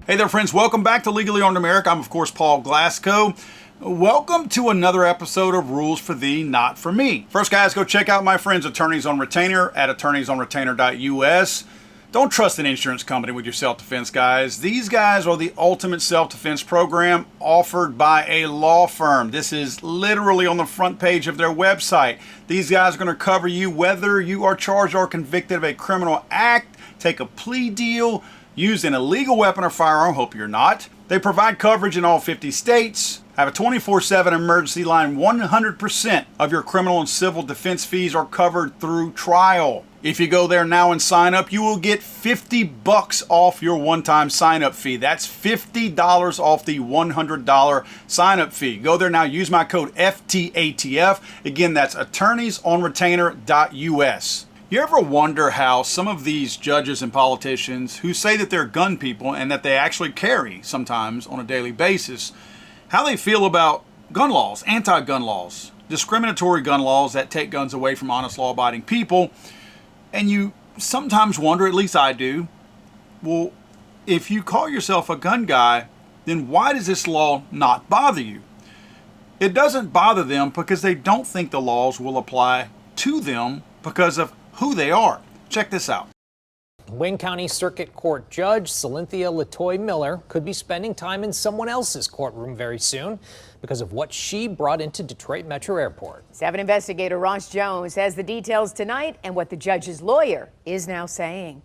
Hey there, friends. Welcome back to Legally Armed America. I'm, of course, Paul Glasgow. Welcome to another episode of Rules for Thee, Not for Me. First, guys, go check out my friends Attorneys on Retainer at attorneysonretainer.us. Don't trust an insurance company with your self-defense, guys. These guys are the ultimate self-defense program offered by a law firm. This is literally on the front page of their website. These guys are going to cover you whether you are charged or convicted of a criminal act, take a plea deal, use an illegal weapon or firearm, hope you're not. They provide coverage in all 50 states, have a 24/7 emergency line. 100% of your criminal and civil defense fees are covered through trial. If you go there now and sign up, you will get $50 off your one-time sign-up fee. That's $50 off the $100 sign-up fee. Go there now, use my code FTATF. Again, that's attorneysonretainer.us. You ever wonder how some of these judges and politicians who say that they're gun people and that they actually carry sometimes on a daily basis, how they feel about gun laws, anti-gun laws, discriminatory gun laws that take guns away from honest law-abiding people? And you sometimes wonder, at least I do, well, if you call yourself a gun guy, then why does this law not bother you? It doesn't bother them because they don't think the laws will apply to them because of who they are. Check this out. Wayne County Circuit Court Judge Cynthia Latoy Miller could be spending time in someone else's courtroom very soon because of what she brought into Detroit Metro Airport. 7 investigator Ross Jones has the details tonight and what the judge's lawyer is now saying.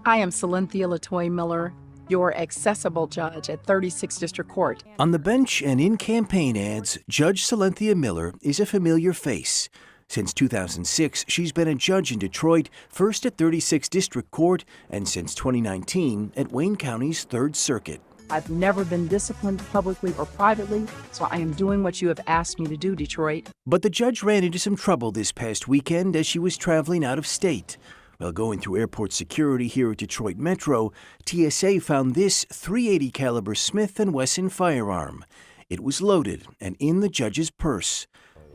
I am Cynthia Latoy Miller, your accessible judge at 36th District Court. On the bench and in campaign ads, Judge Cynthia Miller is a familiar face. Since 2006, she's been a judge in Detroit, first at 36th District Court, and since 2019 at Wayne County's 3rd Circuit. I've never been disciplined publicly or privately, so I am doing what you have asked me to do, Detroit. But the judge ran into some trouble this past weekend as she was traveling out of state. While going through airport security here at Detroit Metro, TSA found this .380 caliber Smith & Wesson firearm. It was loaded and in the judge's purse.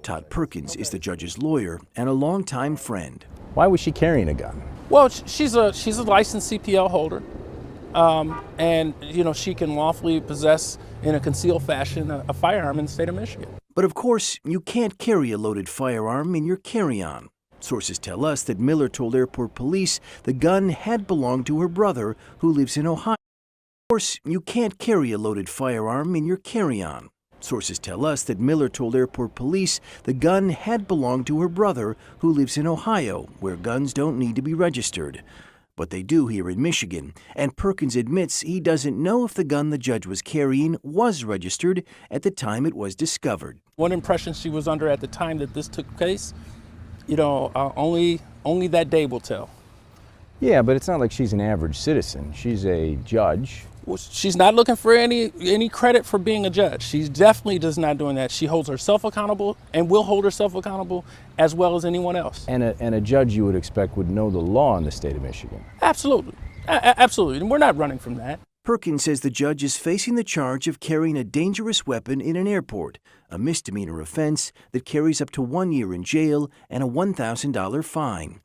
Todd Perkins is the judge's lawyer and a longtime friend. Why was she carrying a gun? Well, she's a licensed CPL holder, and she can lawfully possess in a concealed fashion a firearm in the state of Michigan. But of course, you can't carry a loaded firearm in your carry-on. Sources tell us that Miller told airport police the gun had belonged to her brother, who lives in Ohio. Of course, you can't carry a loaded firearm in your carry-on. Sources tell us that Miller told airport police the gun had belonged to her brother, who lives in Ohio, where guns don't need to be registered. But they do here in Michigan, and Perkins admits he doesn't know if the gun the judge was carrying was registered at the time it was discovered. What impression she was under at the time that this took place, only that day will tell. Yeah, but it's not like she's an average citizen. She's a judge. Well, she's not looking for any credit for being a judge. She definitely does not doing that. She holds herself accountable and will hold herself accountable as well as anyone else. And a judge you would expect would know the law in the state of Michigan. Absolutely. Absolutely. And we're not running from that. Perkins says the judge is facing the charge of carrying a dangerous weapon in an airport, a misdemeanor offense that carries up to 1 year in jail and a $1,000 fine.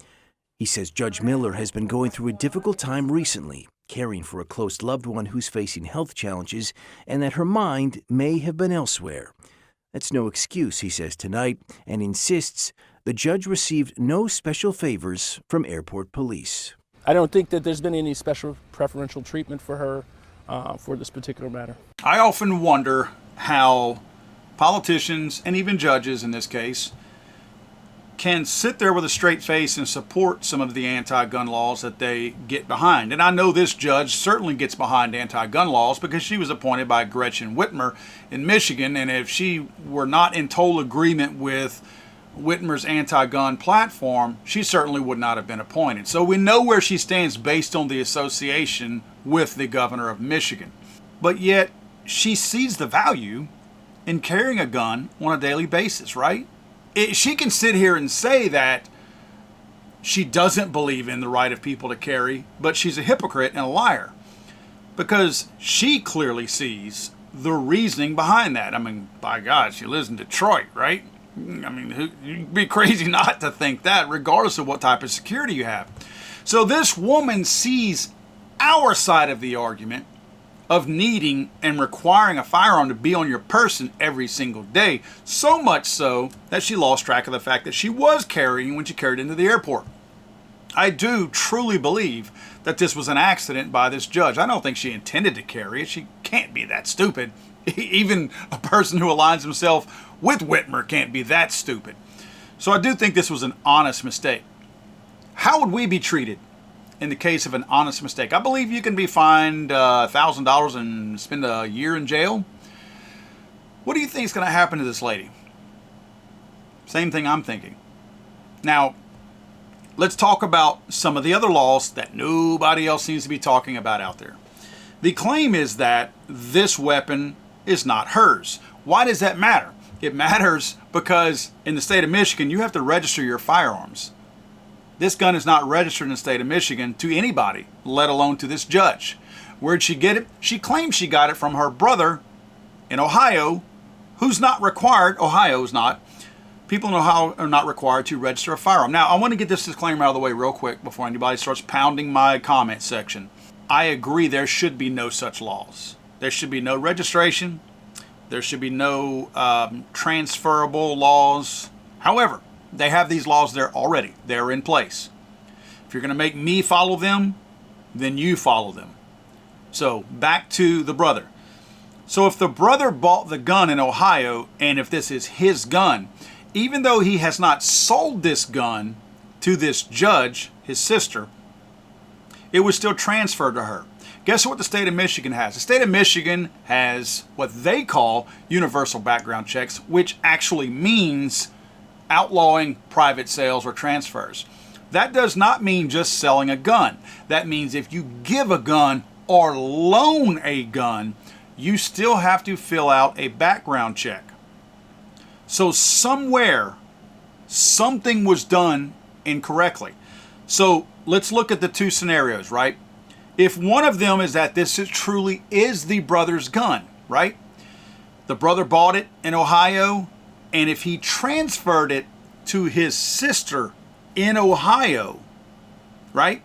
He says Judge Miller has been going through a difficult time recently, caring for a close loved one who's facing health challenges, and that her mind may have been elsewhere. That's no excuse, he says tonight, and insists the judge received no special favors from airport police. I don't think that there's been any special preferential treatment for her for this particular matter. I often wonder how politicians, and even judges in this case, can sit there with a straight face and support some of the anti-gun laws that they get behind. And I know this judge certainly gets behind anti-gun laws because she was appointed by Gretchen Whitmer in Michigan, and if she were not in total agreement with Whitmer's anti-gun platform, she certainly would not have been appointed. So we know where she stands based on the association with the governor of Michigan. But yet, she sees the value in carrying a gun on a daily basis, right? She can sit here and say that she doesn't believe in the right of people to carry, but she's a hypocrite and a liar because she clearly sees the reasoning behind that. I mean, by God, she lives in Detroit, right? I mean, you'd be crazy not to think that, regardless of what type of security you have. So this woman sees our side of the argument of needing and requiring a firearm to be on your person every single day, so much so that she lost track of the fact that she was carrying when she carried into the airport. I do truly believe that this was an accident by this judge. I don't think she intended to carry it. She can't be that stupid. Even a person who aligns himself with Whitmer can't be that stupid. So I do think this was an honest mistake. How would we be treated in the case of an honest mistake? I believe you can be fined $1,000 and spend a year in jail. What do you think is going to happen to this lady? Same thing I'm thinking. Now, let's talk about some of the other laws that nobody else seems to be talking about out there. The claim is that this weapon is not hers. Why does that matter? It matters because in the state of Michigan, you have to register your firearms. This gun is not registered in the state of Michigan to anybody, let alone to this judge. Where'd she get it? She claims she got it from her brother in Ohio, who's not required. Ohio is not. People in Ohio are not required to register a firearm. Now, I want to get this disclaimer out of the way real quick before anybody starts pounding my comment section. I agree there should be no such laws. There should be no registration. There should be no transferable laws. However, they have these laws there already. They're in place. If you're going to make me follow them, then you follow them. So back to the brother. So if the brother bought the gun in Ohio, and if this is his gun, even though he has not sold this gun to this judge, his sister, it was still transferred to her. Guess what the state of Michigan has? The state of Michigan has what they call universal background checks, which actually means outlawing private sales or transfers. That does not mean just selling a gun. That means if you give a gun or loan a gun, you still have to fill out a background check. So somewhere, something was done incorrectly. So let's look at the two scenarios, right? If one of them is that this truly is the brother's gun, right? The brother bought it in Ohio, and if he transferred it to his sister in Ohio, right?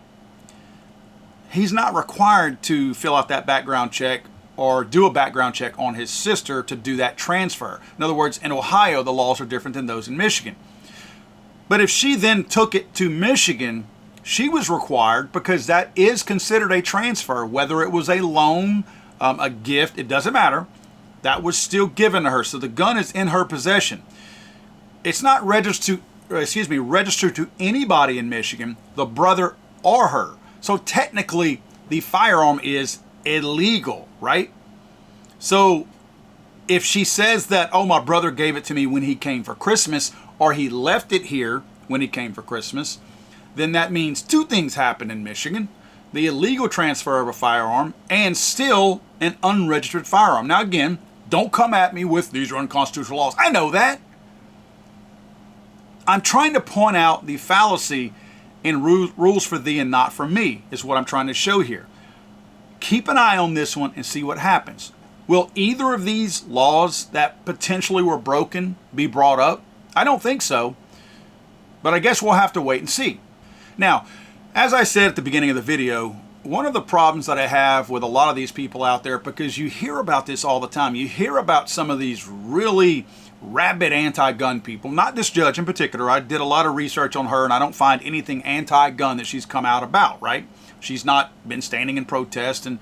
He's not required to fill out that background check or do a background check on his sister to do that transfer. In other words, in Ohio, the laws are different than those in Michigan. But if she then took it to Michigan, she was required, because that is considered a transfer, whether it was a loan, a gift, it doesn't matter. That was still given to her. So the gun is in her possession. It's not registered to anybody in Michigan, the brother or her. So technically, the firearm is illegal, right? So if she says that, oh, my brother gave it to me when he came for Christmas, or he left it here when he came for Christmas, then that means two things happen in Michigan: the illegal transfer of a firearm and still an unregistered firearm. Now again, don't come at me with these are unconstitutional laws. I know that. I'm trying to point out the fallacy in rules for thee and not for me, is what I'm trying to show here. Keep an eye on this one and see what happens. Will either of these laws that potentially were broken be brought up? I don't think so, but I guess we'll have to wait and see. Now, as I said at the beginning of the video, one of the problems that I have with a lot of these people out there, because you hear about this all the time, you hear about some of these really rabid anti-gun people, not this judge in particular. I did a lot of research on her, and I don't find anything anti-gun that she's come out about, right? She's not been standing in protest and,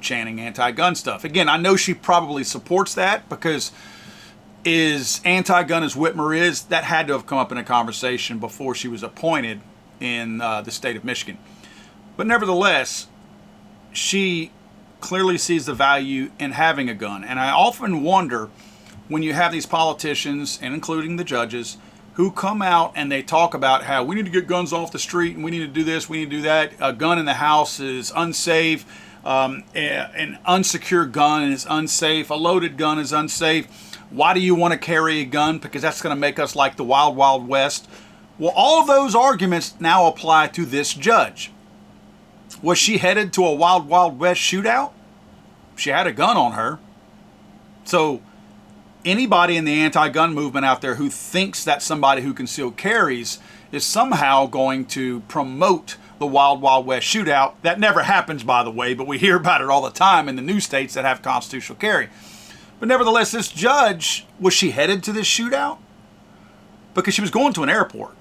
chanting anti-gun stuff. Again, I know she probably supports that, because as anti-gun as Whitmer is, that had to have come up in a conversation before she was appointed in the state of Michigan. But nevertheless, she clearly sees the value in having a gun. And I often wonder, when you have these politicians, and including the judges, who come out and they talk about how we need to get guns off the street, and we need to do this, we need to do that. A gun in the house is unsafe. An unsecured gun is unsafe. A loaded gun is unsafe. Why do you want to carry a gun? Because that's going to make us like the Wild Wild West. Well, all of those arguments now apply to this judge. Was she headed to a Wild Wild West shootout? She had a gun on her. So anybody in the anti-gun movement out there who thinks that somebody who concealed carries is somehow going to promote the Wild Wild West shootout. That never happens, by the way, but we hear about it all the time in the new states that have constitutional carry. But nevertheless, this judge, was she headed to this shootout? Because she was going to an airport.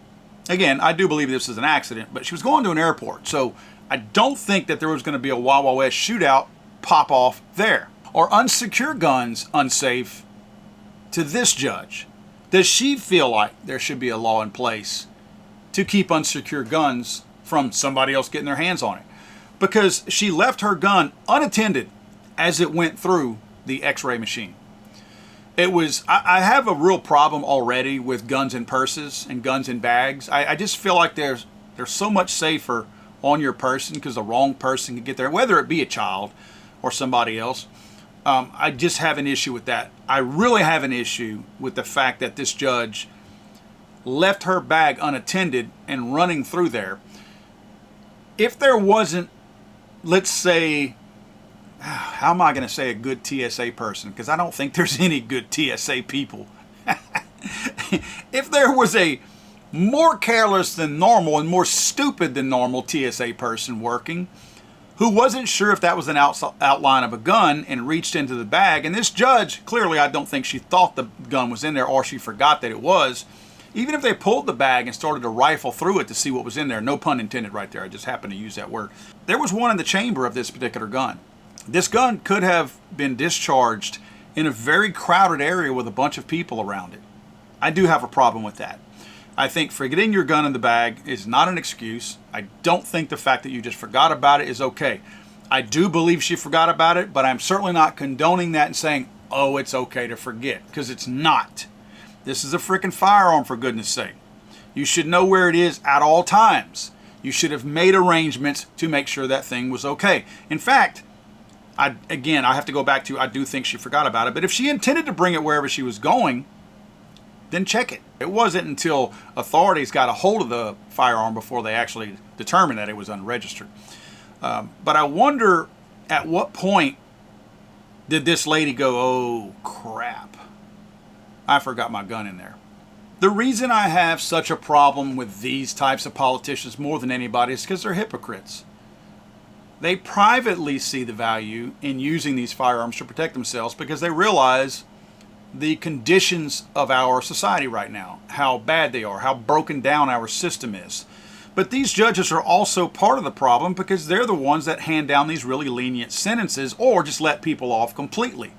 Again, I do believe this is an accident, but she was going to an airport. So I don't think that there was going to be a Wild Wild West shootout pop off there. Are unsecure guns unsafe to this judge? Does she feel like there should be a law in place to keep unsecure guns from somebody else getting their hands on it? Because she left her gun unattended as it went through the x-ray machine. It was, I have a real problem already with guns in purses and guns in bags. I just feel like they're so much safer on your person because the wrong person can get there, whether it be a child or somebody else. I just have an issue with that. I really have an issue with the fact that this judge left her bag unattended and running through there. If there wasn't, let's say, how am I going to say a good TSA person? Because I don't think there's any good TSA people. If there was a more careless than normal and more stupid than normal TSA person working, who wasn't sure if that was an outline of a gun and reached into the bag, and this judge, clearly I don't think she thought the gun was in there or she forgot that it was, even if they pulled the bag and started to rifle through it to see what was in there, no pun intended right there, I just happened to use that word, there was one in the chamber of this particular gun. This gun could have been discharged in a very crowded area with a bunch of people around it. I do have a problem with that. I think forgetting your gun in the bag is not an excuse. I don't think the fact that you just forgot about it is okay. I do believe she forgot about it, but I'm certainly not condoning that and saying, oh, it's okay to forget, because it's not. This is a freaking firearm, for goodness sake. You should know where it is at all times. You should have made arrangements to make sure that thing was okay. In fact, I have to go back to, I do think she forgot about it, but if she intended to bring it wherever she was going, then check it. It wasn't until authorities got a hold of the firearm before they actually determined that it was unregistered. But I wonder at what point did this lady go, oh crap, I forgot my gun in there. The reason I have such a problem with these types of politicians more than anybody is because they're hypocrites. They privately see the value in using these firearms to protect themselves because they realize the conditions of our society right now, how bad they are, how broken down our system is. But these judges are also part of the problem because they're the ones that hand down these really lenient sentences or just let people off completely.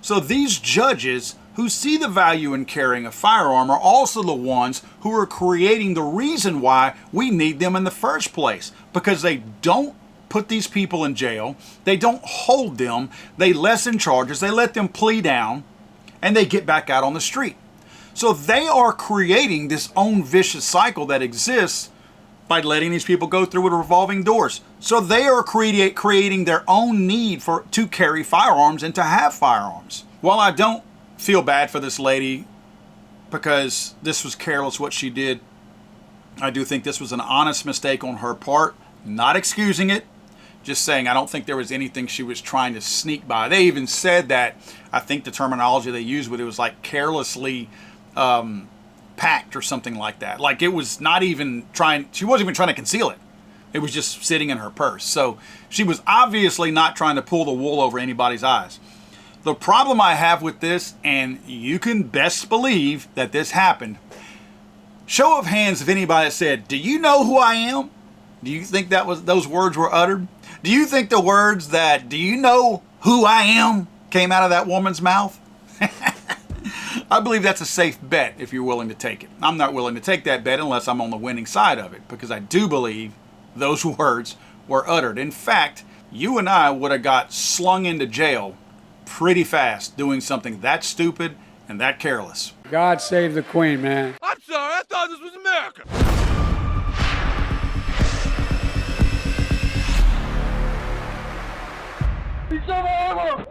So these judges who see the value in carrying a firearm are also the ones who are creating the reason why we need them in the first place, because they don't put these people in jail, they don't hold them, they lessen charges, they let them plea down, and they get back out on the street. So they are creating this own vicious cycle that exists by letting these people go through with revolving doors. So they are creating their own need to carry firearms and to have firearms. While I don't feel bad for this lady because this was careless what she did, I do think this was an honest mistake on her part, not excusing it. Just saying, I don't think there was anything she was trying to sneak by. They even said that, I think the terminology they used with it was like carelessly packed or something like that. Like it was not even trying, she wasn't even trying to conceal it. It was just sitting in her purse. So she was obviously not trying to pull the wool over anybody's eyes. The problem I have with this, and you can best believe that this happened, show of hands if anybody said, do you know who I am? Do you think those words were uttered? Do you think the words that, do you know who I am, came out of that woman's mouth? I believe that's a safe bet if you're willing to take it. I'm not willing to take that bet unless I'm on the winning side of it, because I do believe those words were uttered. In fact, you and I would have got slung into jail pretty fast doing something that stupid and that careless. God save the Queen, man. I'm sorry, I thought this was America. He's over.